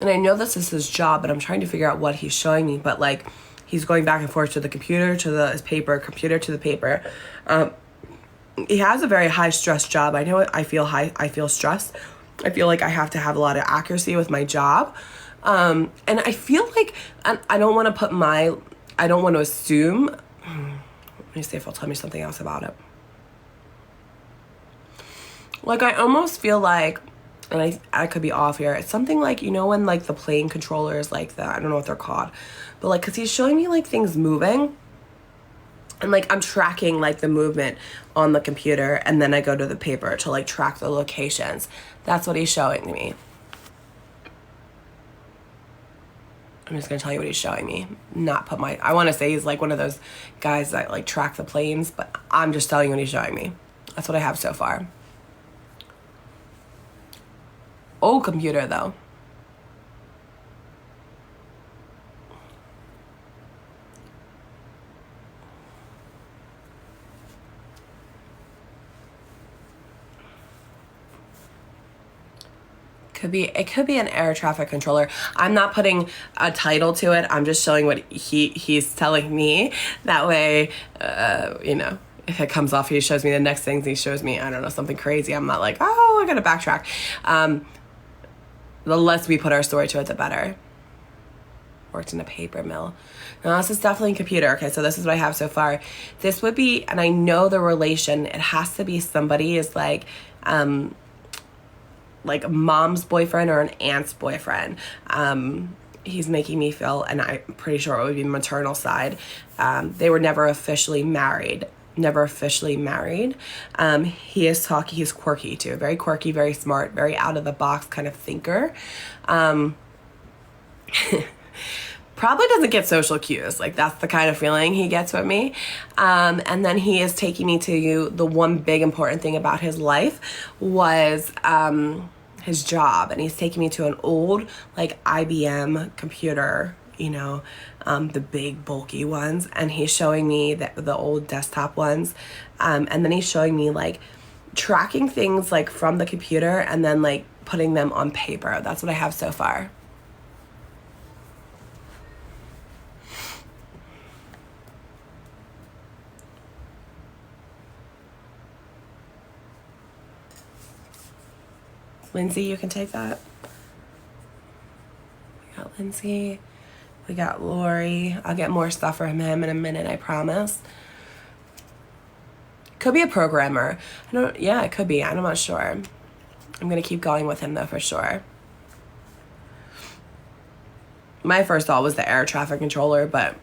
And I know this is his job, but I'm trying to figure out what he's showing me. But like, he's going back and forth to the computer, to his paper, computer to the paper. He has a very high stress job. I know it. I feel stressed. I feel like I have to have a lot of accuracy with my job. And I feel like I don't want to assume. Let me see if he'll tell me something else about it. Like, I almost feel like, and I could be off here, it's something like, you know, when like the plane controllers, like I don't know what they're called, but like, cause he's showing me like things moving, and like I'm tracking like the movement on the computer, and then I go to the paper to like track the locations. That's what he's showing me. I'm just gonna tell you what he's showing me. I want to say he's like one of those guys that like track the planes, but I'm just telling you what he's showing me. That's what I have so far. Old computer though. It could be an air traffic controller. I'm not putting a title to it. I'm just showing what he's telling me. That way, you know, if it comes off, he shows me the next things. He shows me, I don't know, something crazy. I'm not like, oh, I gotta backtrack. The less we put our story to it, the better. Worked in a paper mill. Now, this is definitely a computer. Okay, so this is what I have so far. This would be, and I know the relation, it has to be somebody is like mom's boyfriend or an aunt's boyfriend. He's making me feel, and I'm pretty sure it would be maternal side. They were never officially married. He's quirky too. Very quirky, very smart, very out of the box kind of thinker. Probably doesn't get social cues. Like, that's the kind of feeling he gets with me. And then he is taking me to the one big important thing about his life was his job. And he's taking me to an old, like, IBM computer, you know, the big, bulky ones. And he's showing me the old desktop ones. And then he's showing me, like, tracking things, like, from the computer and then, like, putting them on paper. That's what I have so far. Lindsay, you can take that. We got Lindsay. We got Lori. I'll get more stuff from him in a minute, I promise. Could be a programmer. Yeah, it could be. I'm not sure. I'm going to keep going with him, though, for sure. My first thought was the air traffic controller, but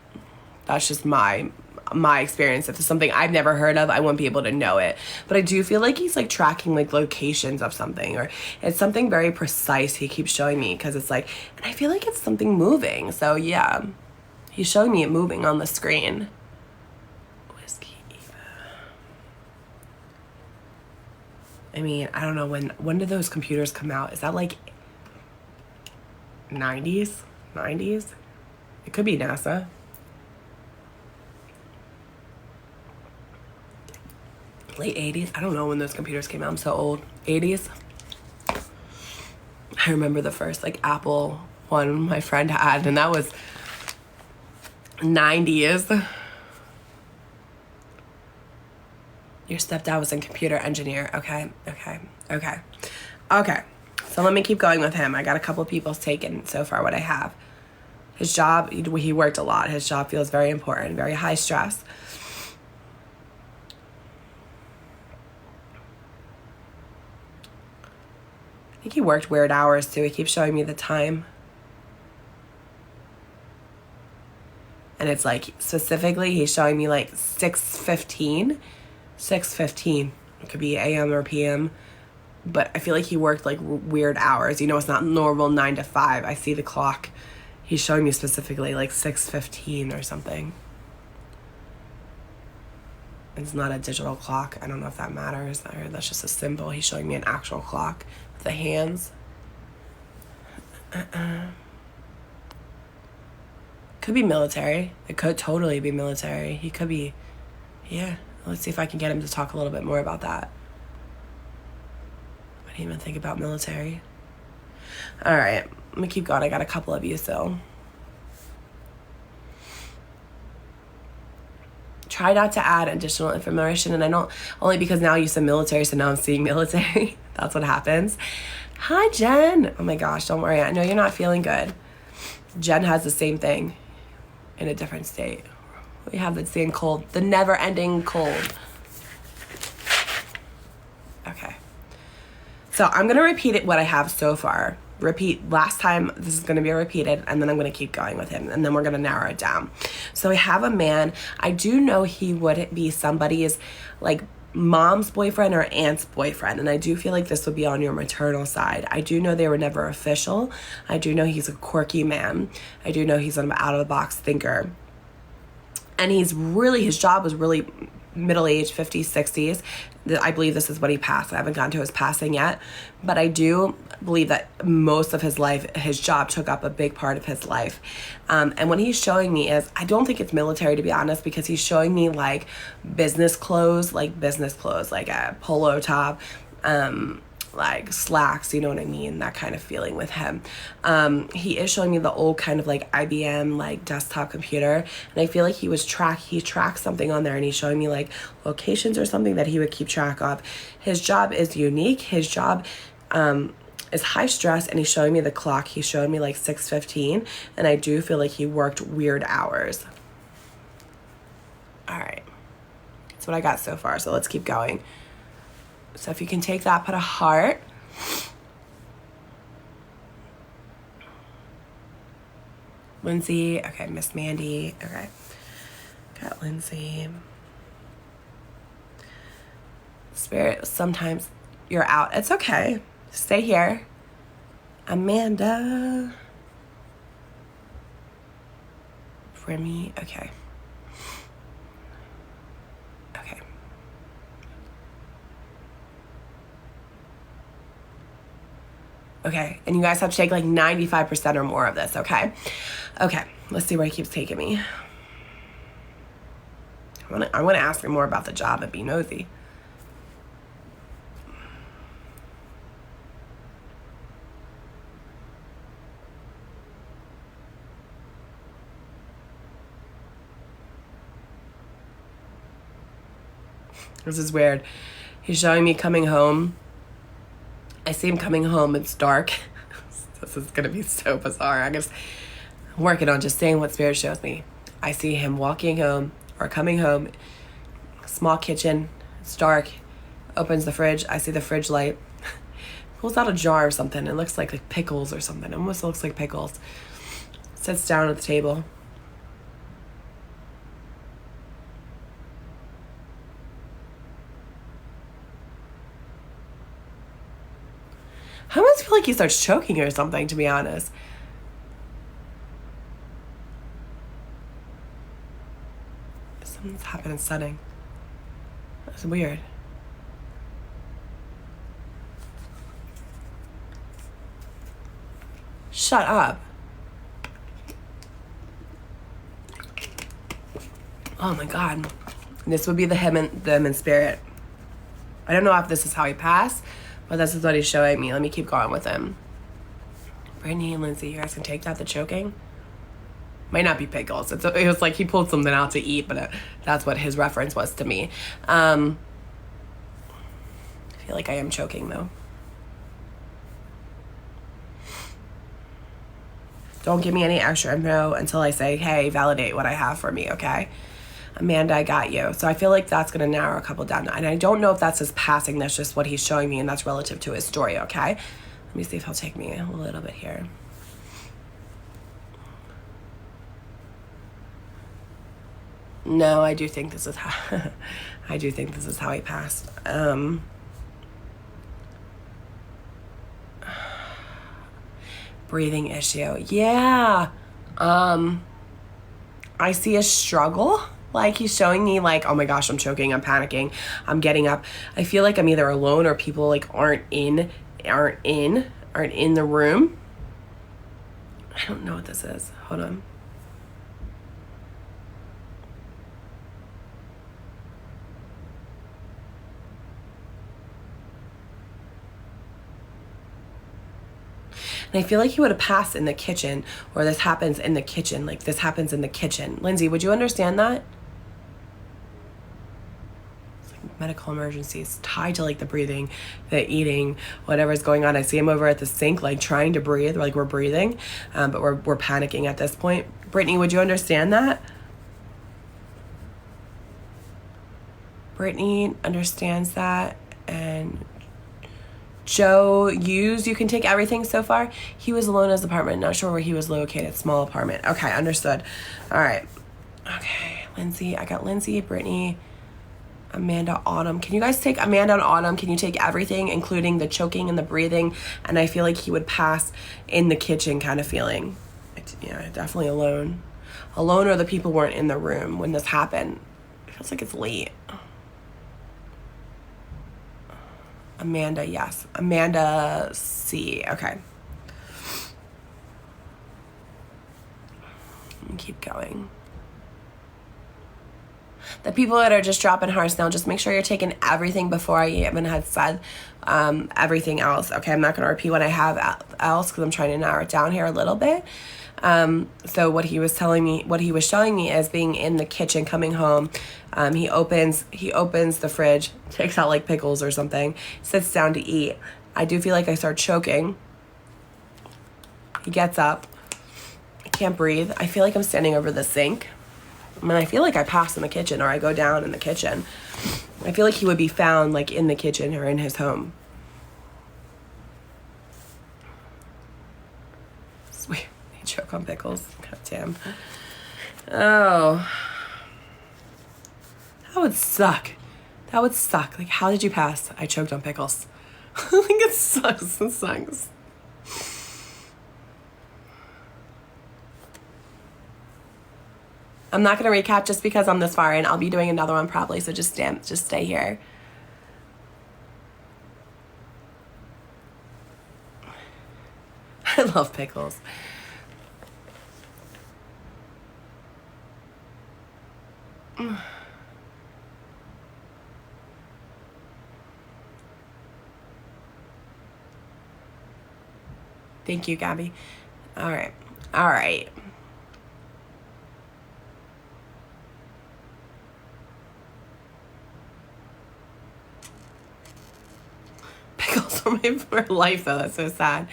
that's just my experience. If it's something I've never heard of, I wouldn't be able to know it. But I do feel like he's like tracking like locations of something, or it's something very precise he keeps showing me, because it's like, and I feel like it's something moving. So yeah, he's showing me it moving on the screen. Whiskey Eva. I mean, I don't know, when did those computers come out? Is that like 90s? It could be NASA. Late 80s. I don't know when those computers came out. I'm so old. 80s. I remember the first like Apple one my friend had, and that was 90s. Your stepdad was a computer engineer. Okay. So let me keep going with him. I got a couple of people's taken so far what I have. His job, he worked a lot. His job feels very important, very high stress. I think he worked weird hours too. He keeps showing me the time. And it's like, specifically, he's showing me like 6:15. It could be AM or PM. But I feel like he worked like weird hours. You know, it's not normal 9 to 5. I see the clock. He's showing me specifically like 6:15 or something. It's not a digital clock. I don't know if that matters, or that's just a symbol. He's showing me an actual clock with the hands. Could be military. It could totally be military. He could be, yeah. Let's see if I can get him to talk a little bit more about that. I didn't even think about military. All right. Let me keep going. I got a couple of you, so. Try not to add additional information, and I don't, only because now you said military, so now I'm seeing military. That's what happens. Hi, Jen. Oh my gosh, don't worry. I know you're not feeling good. Jen has the same thing in a different state. We have the same cold, the never-ending cold. Okay. So I'm going to repeat it what I have so far. Repeat last time. This is going to be repeated, and then I'm going to keep going with him, and then we're going to narrow it down. So I have a man. I do know he would be somebody's like mom's boyfriend or aunt's boyfriend, and I do feel like this would be on your maternal side. I do know they were never official. I do know he's a quirky man. I do know he's an out-of-the-box thinker. And his job was really middle-aged, 50s, 60s. I believe this is what he passed. I haven't gotten to his passing yet. But I do believe that most of his life, his job took up a big part of his life. And what he's showing me is, I don't think it's military, to be honest, because he's showing me like business clothes, like a polo top, like slacks, you know what I mean? That kind of feeling with him. He is showing me the old kind of like IBM like desktop computer, and I feel like he tracked something on there, and he's showing me like locations or something that he would keep track of. His job is unique. His job is high stress, and he's showing me the clock. He's showing me like 6:15, and I do feel like he worked weird hours. All right, that's what I got so far, so let's keep going. So if you can take that, put a heart. Lindsay, okay, Miss Mandy, okay. Got Lindsay. Spirit, sometimes you're out. It's okay. Stay here. Amanda. Remy, okay. Okay, and you guys have to take like 95% or more of this, okay? Okay, let's see where he keeps taking me. I want to ask him more about the job and be nosy. This is weird. He's showing me coming home. I see him coming home. It's dark. This is going to be so bizarre. I'm working on just saying what Spirit shows me. I see him walking home or coming home. Small kitchen. It's dark. Opens the fridge. I see the fridge light. Pulls out a jar or something. It looks like pickles or something. It almost looks like pickles. Sits down at the table. I almost feel like he starts choking or something, to be honest. Something's happening sudden. That's weird. Shut up. Oh my God. This would be them in spirit. I don't know if this is how he passed, but this is what he's showing me. Let me keep going with him. Brittany and Lindsay, you guys can take that, the choking. Might not be pickles. It was like he pulled something out to eat, but that's what his reference was to me. I feel like I am choking, though. Don't give me any extra info until I say, hey, validate what I have for me, okay? Amanda, I got you. So I feel like that's going to narrow a couple down. And I don't know if that's his passing. That's just what he's showing me, and that's relative to his story, okay? Let me see if he'll take me a little bit here. No, I do think this is how he passed. Breathing issue. Yeah. I see a struggle. Like he's showing me like, oh my gosh, I'm choking, I'm panicking, I'm getting up. I feel like I'm either alone or people like aren't in the room. I don't know what this is. Hold on. And I feel like he would have passed in the kitchen, or this happens in the kitchen. Like this happens in the kitchen. Lindsay, would you understand that? It's like medical emergencies tied to like the breathing, the eating, whatever's going on. I see him over at the sink, like trying to breathe, like we're breathing, but we're panicking at this point. Brittany, would you understand that? Brittany understands that. And Joe you can take everything so far. He was alone in his apartment, not sure where he was located. Small apartment. Okay, understood. All right. Okay, Lindsay. I got Lindsay, Brittany, Amanda, Autumn. Can you guys take Amanda and Autumn? Can you take everything, including the choking and the breathing? And I feel like he would pass in the kitchen kind of feeling. Yeah, definitely alone. Alone, or the people weren't in the room when this happened. It feels like it's late. Amanda, yes. Amanda C. Okay. Keep going. The people that are just dropping hearts now, just make sure you're taking everything before I even had said everything else. Okay, I'm not going to repeat what I have else because I'm trying to narrow it down here a little bit. So what he was showing me is being in the kitchen, coming home. He opens the fridge, takes out like pickles or something, sits down to eat. I do feel like I start choking. He gets up. I can't breathe. I feel like I'm standing over the sink. I mean, I feel like I pass in the kitchen, or I go down in the kitchen. I feel like he would be found like in the kitchen or in his home. Sweet. Choke on pickles. God damn. Oh. That would suck. That would suck. Like, how did you pass? I choked on pickles. Like, it sucks. It sucks. I'm not going to recap just because I'm this far in. I'll be doing another one probably, so just stay here. I love pickles. Thank you, Gabby. All right. All right. Pickles for life, though. That's so sad.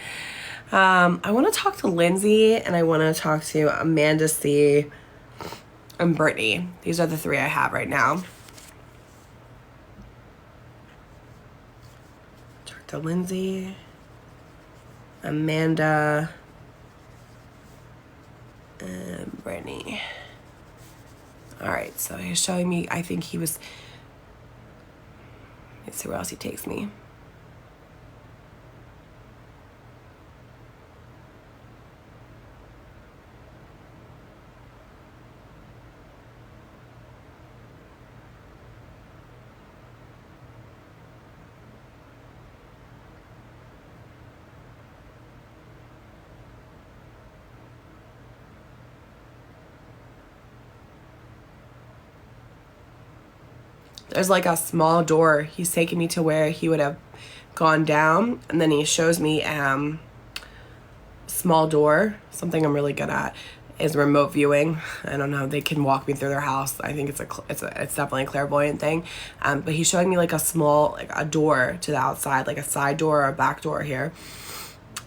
I want to talk to Lindsay, and I want to talk to Amanda C. and Brittany. These are the three I have right now. Talk to Lindsay, Amanda, and Brittany. All right, so he's showing me, I think he was, let's see where else he takes me. There's like a small door. He's taking me to where he would have gone down, and then he shows me small door. Something I'm really good at is remote viewing. I don't know. They can walk me through their house. I think it's definitely a clairvoyant thing. But he's showing me like a small, like a door to the outside, like a side door or a back door here.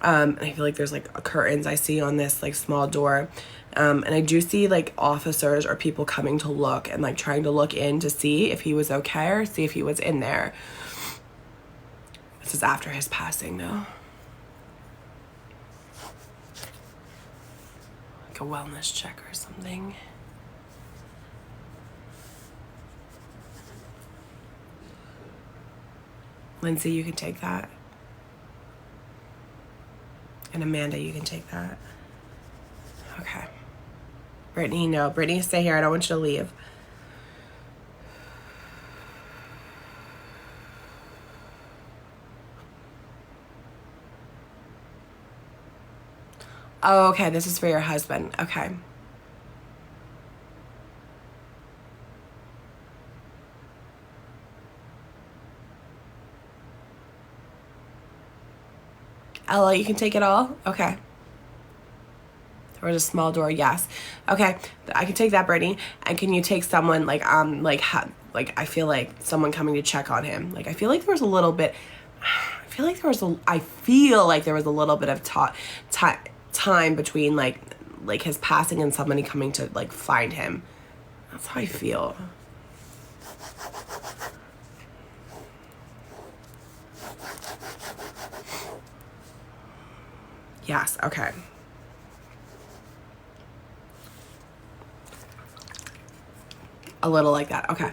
And I feel like there's like curtains I see on this like small door. And I do see like officers or people coming to look and like trying to look in to see if he was okay or see if he was in there. This is after his passing though. Like a wellness check or something. Lindsay, you can take that. And Amanda, you can take that. Okay. Brittany, no. Brittany, stay here. I don't want you to leave. Oh, okay. This is for your husband. Okay. Ella, you can take it all? Okay. There was a small door, yes. Okay, I can take that, Brittany. And can you take someone, like, I feel like someone coming to check on him. Like, I feel like there was a little bit, I feel like there was a little bit of time between, like his passing and somebody coming to, like, find him. That's how I feel. Yes, okay. A little like that, okay.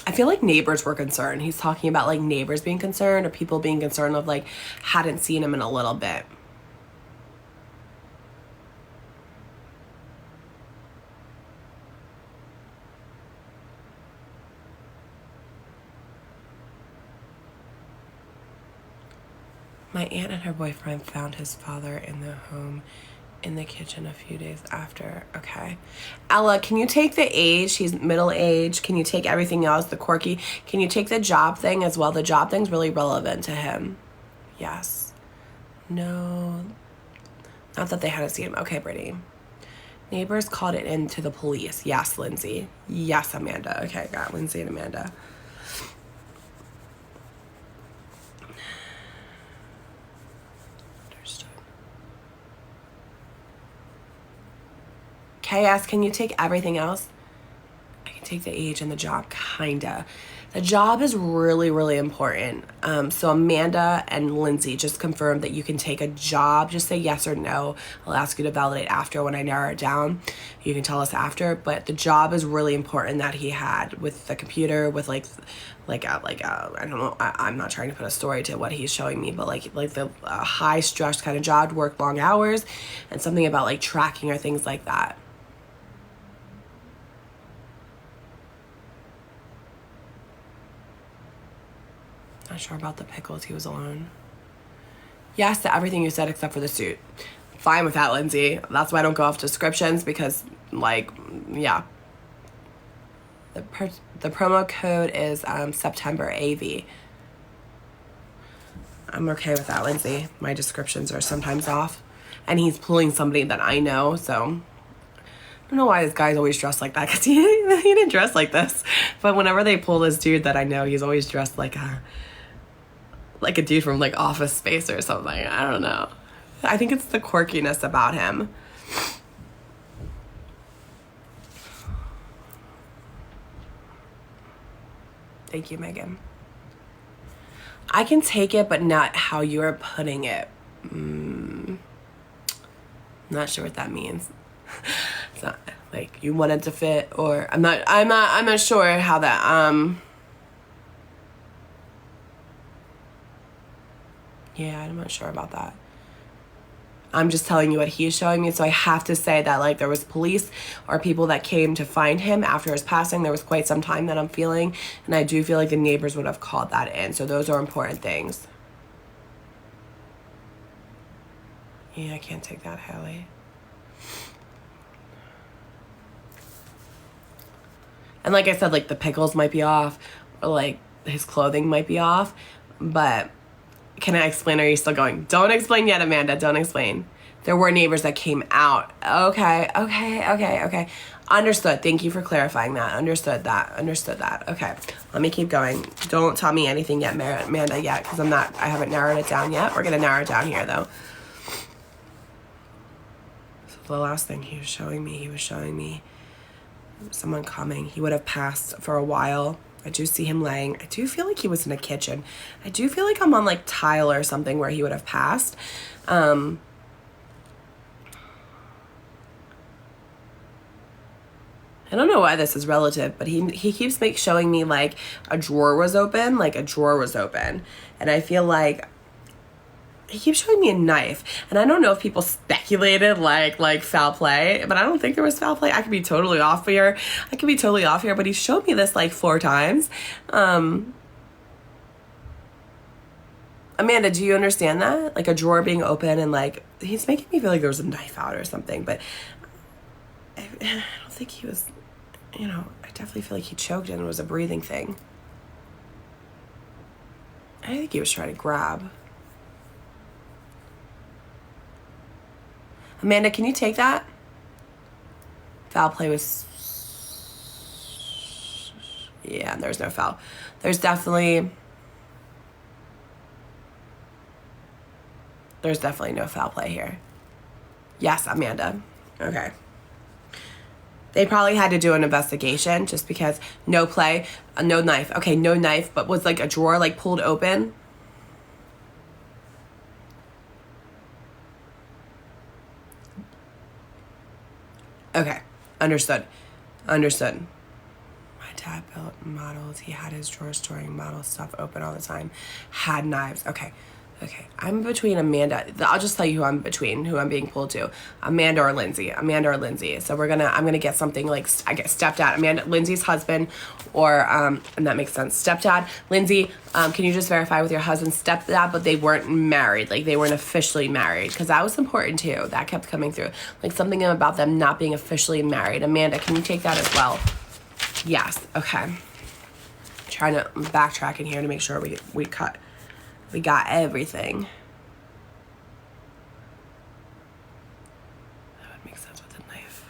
I feel like neighbors were concerned. He's talking about, like, neighbors being concerned or people being concerned of, like, hadn't seen him in a little bit. My aunt and her boyfriend found his father in the home in the kitchen a few days after. Okay. Ella, can you take the age? He's middle-aged. Can you take everything else, the quirky? Can you take the job thing as well? The job thing's really relevant to him. Yes. No. Not that they hadn't seen him. Okay, Brittany. Neighbors called it in to the police. Yes, Lindsay. Yes, Amanda. Okay, got Lindsay and Amanda. KS, can you take everything else? I can take the age and the job, kinda. The job is really, really important. So Amanda and Lindsay just confirmed that you can take a job. Just say yes or no. I'll ask you to validate after when I narrow it down. You can tell us after. But the job is really important that he had with the computer, with I don't know. I'm not trying to put a story to what he's showing me, but like the high stress kind of job, work long hours, and something about like tracking or things like that. Not sure about the pickles. He was alone. Yes to everything you said except for the suit. Fine with that, Lindsay. That's why I don't go off descriptions because, like, yeah. The promo code is September AV. I'm okay with that, Lindsay. My descriptions are sometimes off. And he's pulling somebody that I know, so I don't know why this guy's always dressed like that because he didn't dress like this. But whenever they pull this dude that I know, he's always dressed like a dude from like Office Space or something. I don't know. I think it's the quirkiness about him. Thank you, Megan. I can take it, but not how you're putting it. Not sure what that means. It's not like you wanted to fit, or I'm not sure how that yeah, I'm not sure about that. I'm just telling you what he's showing me, so I have to say that like there was police or people that came to find him after his passing. There was quite some time that I'm feeling, and I do feel like the neighbors would have called that in. So those are important things. Yeah, I can't take that, Haley. And like I said, like the pickles might be off, or like his clothing might be off, but can I explain? Are you still going? Don't explain yet, Amanda. Don't explain. There were neighbors that came out. Okay. Understood. Thank you for clarifying that. Understood that. Okay. Let me keep going. Don't tell me anything yet, Amanda, yet, because I haven't narrowed it down yet. We're going to narrow it down here, though. So the last thing he was showing me someone coming. He would have passed for a while. I do see him laying. I do feel like he was in a kitchen. I do feel like I'm on like tile or something where he would have passed. I don't know why this is relative, but he keeps showing me like a drawer was open, and I feel like he keeps showing me a knife, and I don't know if people speculated like foul play, but I don't think there was foul play. I could be totally off here, but he showed me this like 4 times. Amanda, do you understand that? Like a drawer being open and like, he's making me feel like there was a knife out or something, but I don't think he was, you know, I definitely feel like he choked and it was a breathing thing. I think he was trying to grab. Amanda, can you take that? Foul play was... Yeah, there's no foul. There's definitely no foul play here. Yes, Amanda. Okay. They probably had to do an investigation just because no play, no knife. Okay, no knife, but was like a drawer like pulled open? Okay, understood. Understood. My dad built models. He had his drawer storing model stuff open all the time. Had knives. Okay. Okay. I'm between Amanda. I'll just tell you who I'm between, who I'm being pulled to. Amanda or Lindsay. Amanda or Lindsay. So I'm gonna get something like, I guess, stepdad. Amanda, Lindsay's husband, or, and that makes sense. Stepdad. Lindsay, can you just verify with your husband's stepdad, but they weren't married. Like, they weren't officially married. Because that was important, too. That kept coming through. Like, something about them not being officially married. Amanda, can you take that as well? Yes. Okay. Trying to backtrack in here to make sure we got everything. That would make sense with the knife.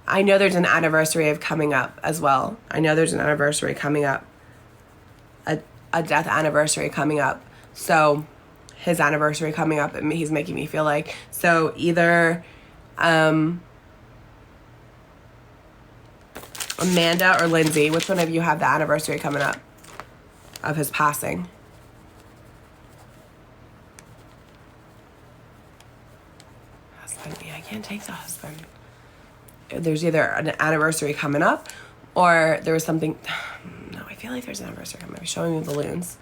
I know there's an anniversary of coming up as well. I know there's an anniversary coming up. A death anniversary coming up. So his anniversary coming up, and he's making me feel like, so either Amanda or Lindsay, which one of you have the anniversary coming up of his passing? Husband. Yeah, I can't take the husband. There's either an anniversary coming up, or there was something. No, I feel like there's an anniversary coming up. Showing me balloons.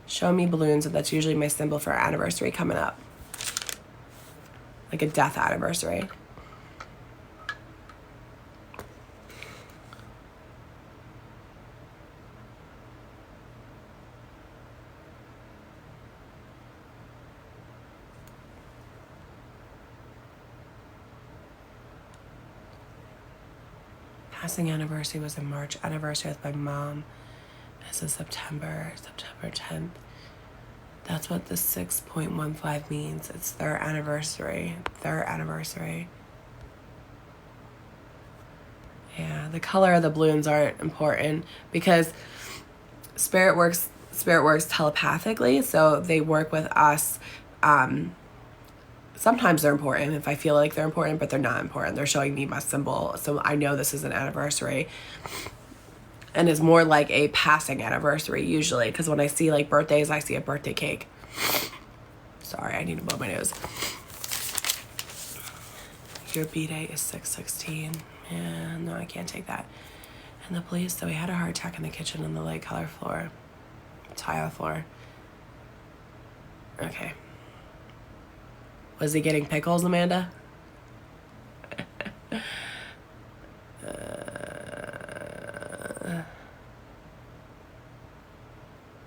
Show me balloons, and that's usually my symbol for anniversary coming up. Like a death anniversary. Passing anniversary was in March. Anniversary with my mom is in September 10th. That's what the 6.15 means. It's their anniversary. Their anniversary. Yeah, the color of the balloons aren't important because spirit works telepathically, so they work with us. Sometimes they're important if I feel like they're important, but they're not important. They're showing me my symbol, so I know this is an anniversary. And it's more like a passing anniversary usually, because when I see like birthdays, I see a birthday cake. Sorry, I need to blow my nose. Your B-Day is 6/16. Yeah, no, I can't take that. And the police, so we had a heart attack in the kitchen on the light color floor. Tile floor. Okay. Was he getting pickles, Amanda?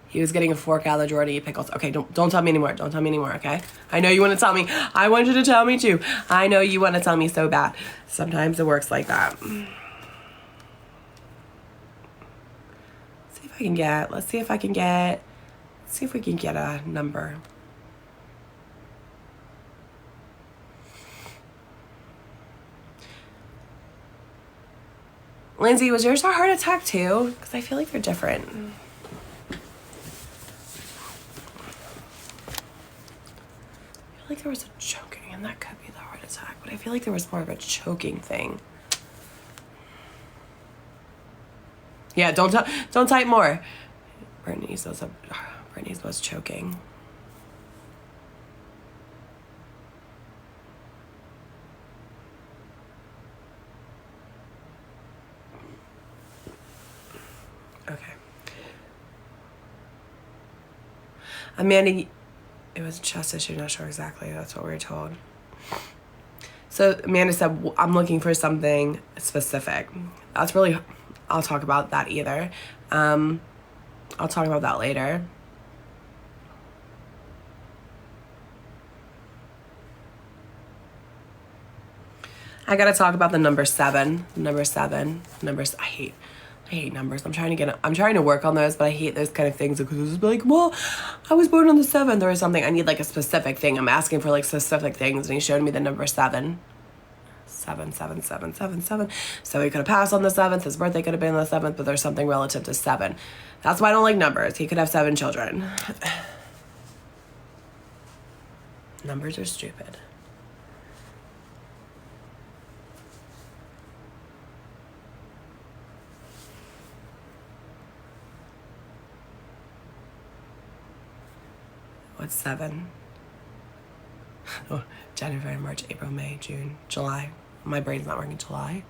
He was getting a fork out of the drawer to eat pickles. Okay, don't tell me anymore. Don't tell me anymore, okay? I know you want to tell me. I want you to tell me too. I know you want to tell me so bad. Sometimes it works like that. Let's see if we can get a number. Lindsay, was yours a heart attack too? Because I feel like they're different. I feel like there was a choking, and that could be the heart attack, but I feel like there was more of a choking thing. Yeah, don't type more. Brittany's was choking. Amanda, it was a chest issue, not sure exactly. That's what we were told. So Amanda said, I'm looking for something specific. That's really, I'll talk about that either. I'll talk about that later. I gotta talk about the number 7. Numbers. I hate numbers. I'm trying to work on those, but I hate those kind of things because it's like, well, I was born on the 7th or something. I need like a specific thing. I'm asking for like specific things, and he showed me the number 7. 7. So he could have passed on the 7th. His birthday could have been on the 7th, but there's something relative to 7. That's why I don't like numbers. He could have 7 children. Numbers are stupid. What's 7? Oh, January, March, April, May, June, July. My brain's not working. July.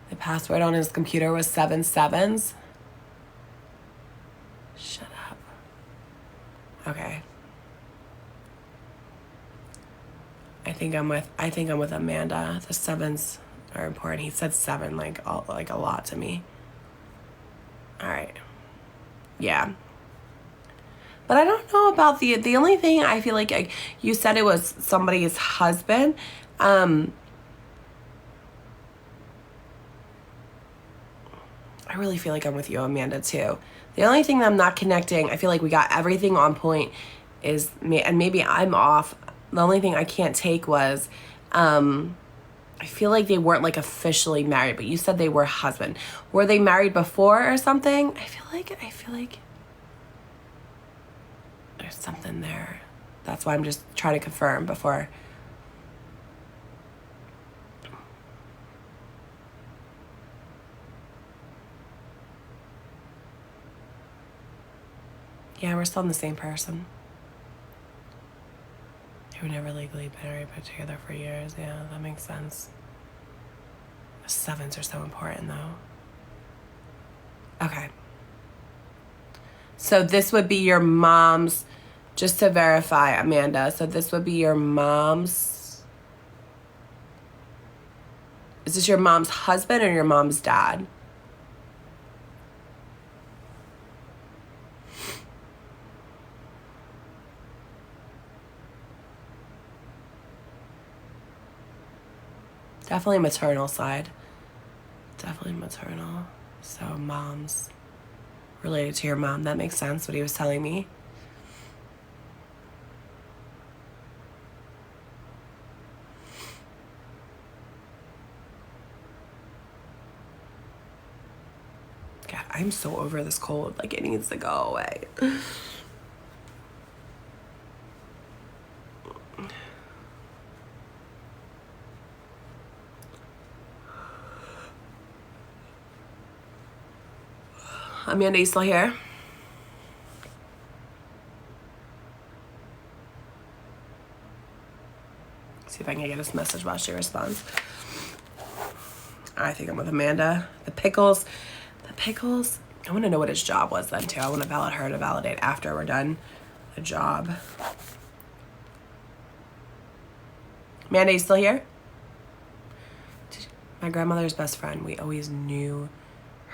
The password on his computer was 7 sevens. Shut up. Okay. I think I'm with Amanda. The 7s are important. He said 7 like a lot to me. All right. Yeah. But I don't know about the only thing I feel like you said it was somebody's husband. I really feel like I'm with you, Amanda, too. The only thing that I'm not connecting, I feel like we got everything on point, is me, and maybe I'm off. The only thing I can't take was, I feel like they weren't like officially married, but you said they were husband. Were they married before or something? I feel like there's something there. That's why I'm just trying to confirm before. Yeah, we're still in the same person. They were never legally married, but together for years. Yeah, that makes sense. The 7s are so important, though. Okay. So this would be your mom's, just to verify, Amanda. So this would be your mom's. Is this your mom's husband or your mom's dad? Definitely maternal side. Definitely maternal. So mom's related to your mom. That makes sense, what he was telling me. God, I'm so over this cold. Like, it needs to go away. Amanda, you still here? See if I can get this message while she responds. I think I'm with Amanda. The pickles. I want to know what his job was then, too. I want to validate her to validate after we're done the job. Amanda, you still here? My grandmother's best friend. We always knew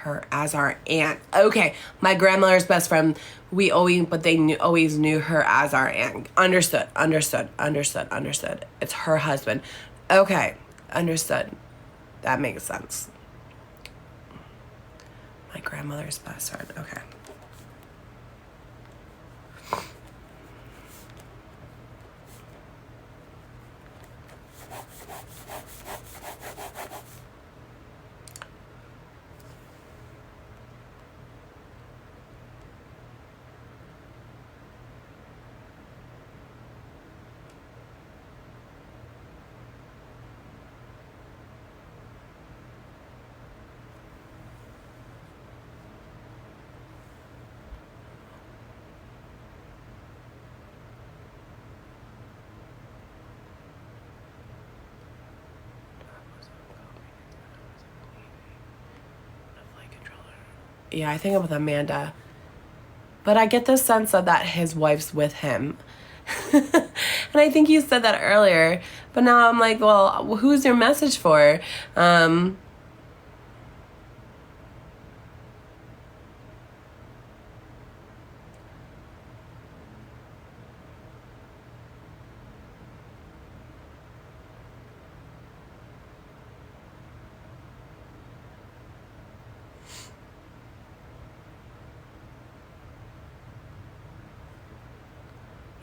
her as our aunt. Okay, my grandmother's best friend. Always knew her as our aunt. Understood. It's her husband. Okay, understood. That makes sense. My grandmother's best friend. Okay. Yeah, I think I'm with Amanda. But I get the sense of that his wife's with him. And I think you said that earlier. But now I'm like, well, who's your message for? Um,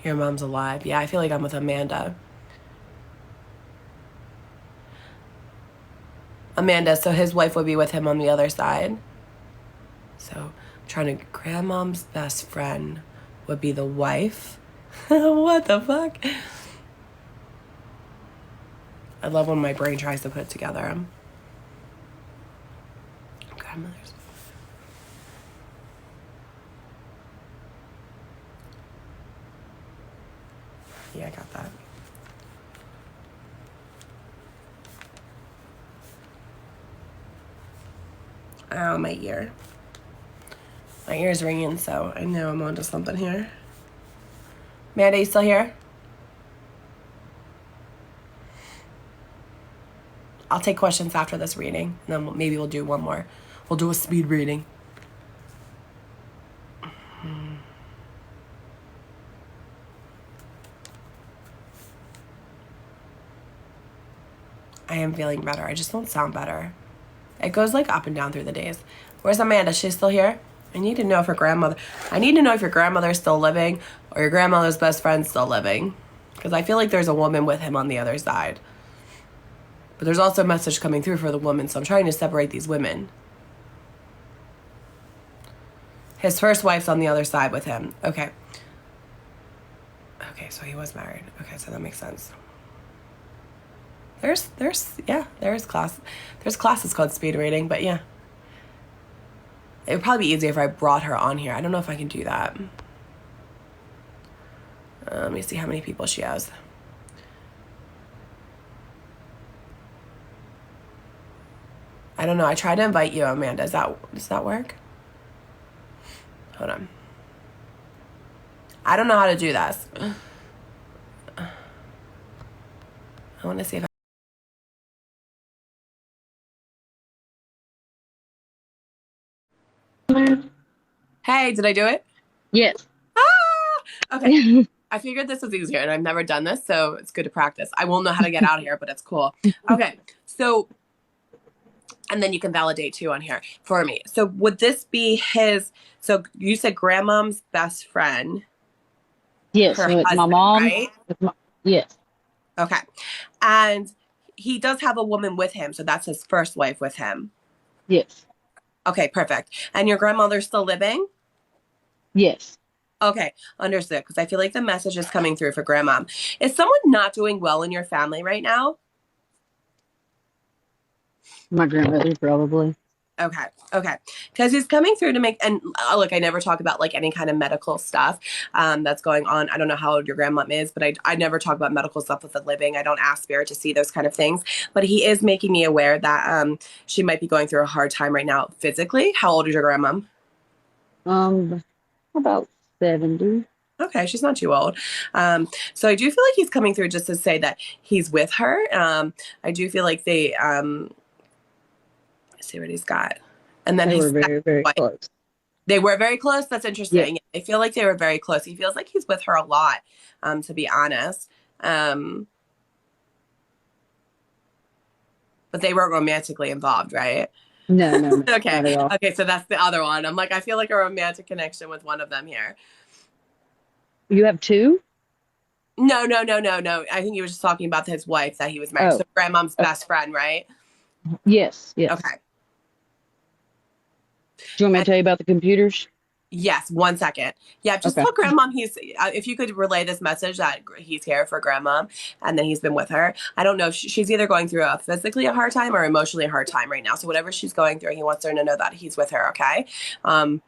your mom's alive. Yeah, I feel like I'm with Amanda. Amanda, so his wife would be with him on the other side. So I'm trying to, grandmom's best friend would be the wife. What the fuck? I love when my brain tries to put it together. Grandmother's. Yeah, I got that. Oh, my ear. My ear's ringing, so I know I'm onto something here. Amanda, you still here? I'll take questions after this reading, and then maybe we'll do one more. We'll do a speed reading. I am feeling better. I just don't sound better. It goes like up and down through the days. Where's Amanda? She's still here? I need to know if her grandmother... I need to know if your grandmother's still living or your grandmother's best friend's still living. Because I feel like there's a woman with him on the other side. But there's also a message coming through for the woman, so I'm trying to separate these women. His first wife's on the other side with him. Okay. Okay, so he was married. Okay, so that makes sense. There's class. There's classes called speed reading, but yeah. It would probably be easier if I brought her on here. I don't know if I can do that. Let me see how many people she has. I don't know. I tried to invite you, Amanda. Does that work? Hold on. I don't know how to do this. I want to see if Hey, did I do it? Yes. Ah! Okay. I figured this was easier, and I've never done this, so it's good to practice. I won't know how to get out of here, but it's cool. Okay. So, and then you can validate too on here for me. So would this be his, so you said grandmom's best friend, Yes. her With my husband, mom. right? Yes. Okay. And he does have a woman with him, so that's his first wife with him. Yes. Okay, perfect. And your grandmother's still living? Yes. Okay, understood. Because I feel like the message is coming through for grandma. Is someone not doing well in your family right now? My grandmother probably. Okay, okay. Because he's coming through to make, and look, I never talk about like any kind of medical stuff that's going on. I don't know how old your grandma is, but I never talk about medical stuff with the living. I don't ask spirit to see those kind of things. But he is making me aware that she might be going through a hard time right now physically. How old is your grandma? Um, about 70. Okay, she's not too old. So I do feel like he's coming through just to say that he's with her. I do feel like they, let's see what he's got. And then They his were second very, very wife. close. They were very close. That's Yes. interesting. I feel like they were very close. He feels like he's with her a lot, to be honest. Um, but they weren't romantically involved, right? No, no, no, Okay. not at all. Okay, so that's the other one. I'm like, I feel like a romantic connection with one of them here. You have two? No, no, no, no, no. I think he was just talking about his wife that he was married. Oh, So grandmom's okay. best friend, right? Yes, yes. Okay. Do you want me to And tell you about the computers? yes, 1 second. Yeah, just Okay. tell grandmom he's, if you could relay this message that he's here for grandmom and then he's been with her. I don't know if she's either going through a physically a hard time or emotionally a hard time right now. So whatever she's going through, he wants her to know that he's with her, okay? Um,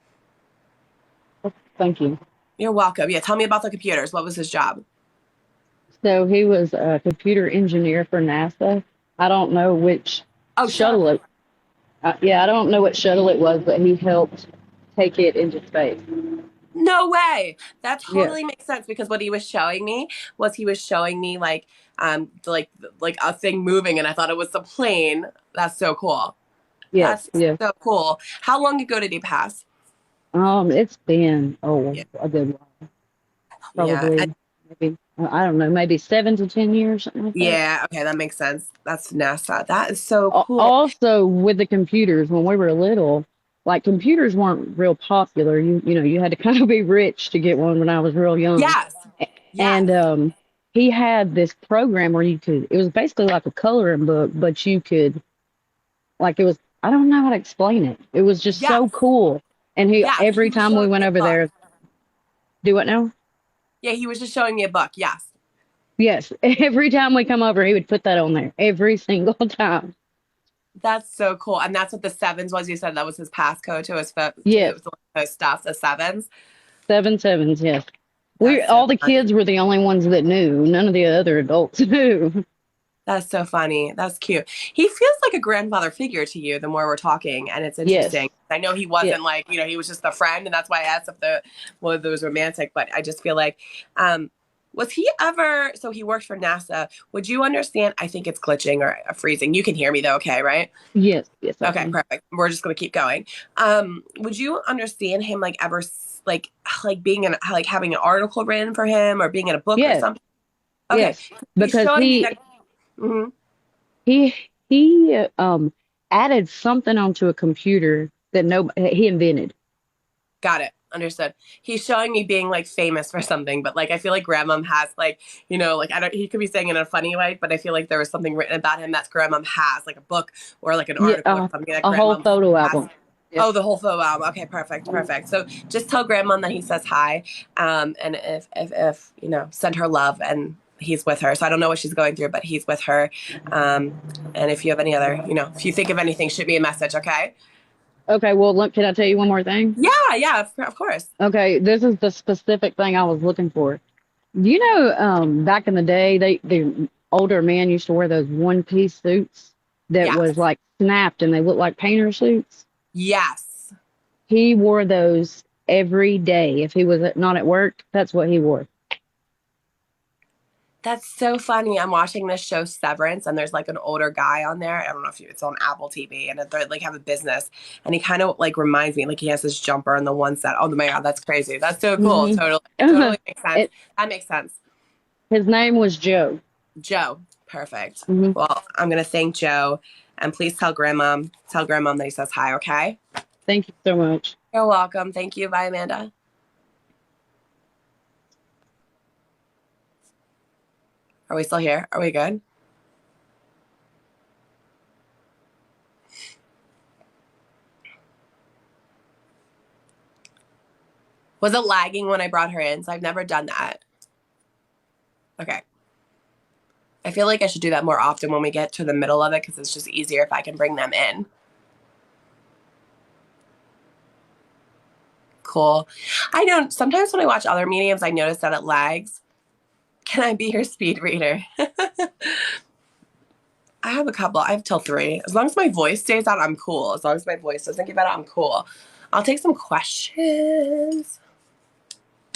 Thank you. you're welcome. Yeah, tell me about the computers. What was his job? So he was a computer engineer for NASA. I don't know which Oh, sure. shuttle it. Yeah, I don't know what shuttle it was, but he helped take it into space. No way. That Yes, totally makes sense because what he was showing me was he was showing me like a thing moving and I thought it was the plane. That's so cool. yes, That's yes. so cool. How long ago did he pass? It's been Yeah. a good while, Yeah. probably maybe I don't know, maybe 7 to 10 years, something like that. Yeah, okay, that makes sense. That's NASA. That is so cool. Also, with the computers, when we were little, like computers weren't real popular. You know, you had to kind of be rich to get one when I was real young. Yes. And Yes. he had this program where you could, it was basically like a coloring book, but you could, like, it was, I don't know how to explain it. It was just Yes. so cool. And Yes. He every was time we showing went me over a book. there, do what now? Yeah, he was just showing me a book. Yes. Yes. Every time we come over, he would put that on there every single time. That's so cool. And that's what the sevens was. You said that was his passcode to Yes. his stuff, the sevens. 7 sevens. Yes. That's so All the funny. kids were the only ones that knew. None of the other adults knew. That's so funny. That's cute. He feels like a grandfather figure to you the more we're talking, and it's interesting. Yes. I know he Yes. wasn't like, he was just a friend, and that's why I asked if the whether it was romantic, but I just feel like was he ever so he worked for NASA. Would you understand? I think it's glitching or freezing. You can hear me though, okay, right? Yes. Yes, I Okay, can. perfect. We're just gonna keep going. Would you understand him like ever like being in like having an article written for him or being in a book or Yes. something? Okay, Yes. he Because showed me that. Mhm. he he added something onto a computer that no he invented. Got it. Understood. He's showing me being like famous for something, but like I feel like Grandmom has like, like I don't he could be saying it in a funny way, but I feel like there was something written about him that Grandmom has, like a book or like an Yeah, article or something that a whole Grandmom photo has. album. Yes. Oh, the whole photo album. Okay, perfect, perfect. So just tell Grandmom that he says hi. And if send her love and he's with her. So I don't know what she's going through, but he's with her. And if you have any other, if you think of anything, shoot me a message, okay? Okay, well, look, can I tell you one more thing? Yeah, yeah, of course. Okay, this is the specific thing I was looking for. You know, back in the day, the older men used to wear those one-piece suits that was Yes. like snapped and they looked like painter suits. Yes. He wore those every day. If he was not at work, that's what he wore. That's so funny. I'm watching this show Severance, and there's like an older guy on there. I don't know if it's on Apple TV, and they like have a business, and he kind of like reminds me, like he has this jumper and the one set. Oh my god, that's crazy. That's so cool. Hmm. Totally, totally makes sense. That makes sense. His name was Joe. Joe, perfect. Hmm. Well, I'm gonna thank Joe, and please tell grandmom that he says hi. Okay. Thank you so much. You're welcome. Thank you. Bye, Amanda. Are we still here? Are we good? Was it lagging when I brought her in? So I've never done that. Okay. I feel like I should do that more often when we get to the middle of it because it's just easier if I can bring them in. Cool. I don't, sometimes when I watch other mediums, I notice that it lags. Can I be your speed reader? I have a couple. I have till 3. As long as my voice stays out, I'm cool. As long as my voice doesn't give out, I'm cool. I'll take some questions.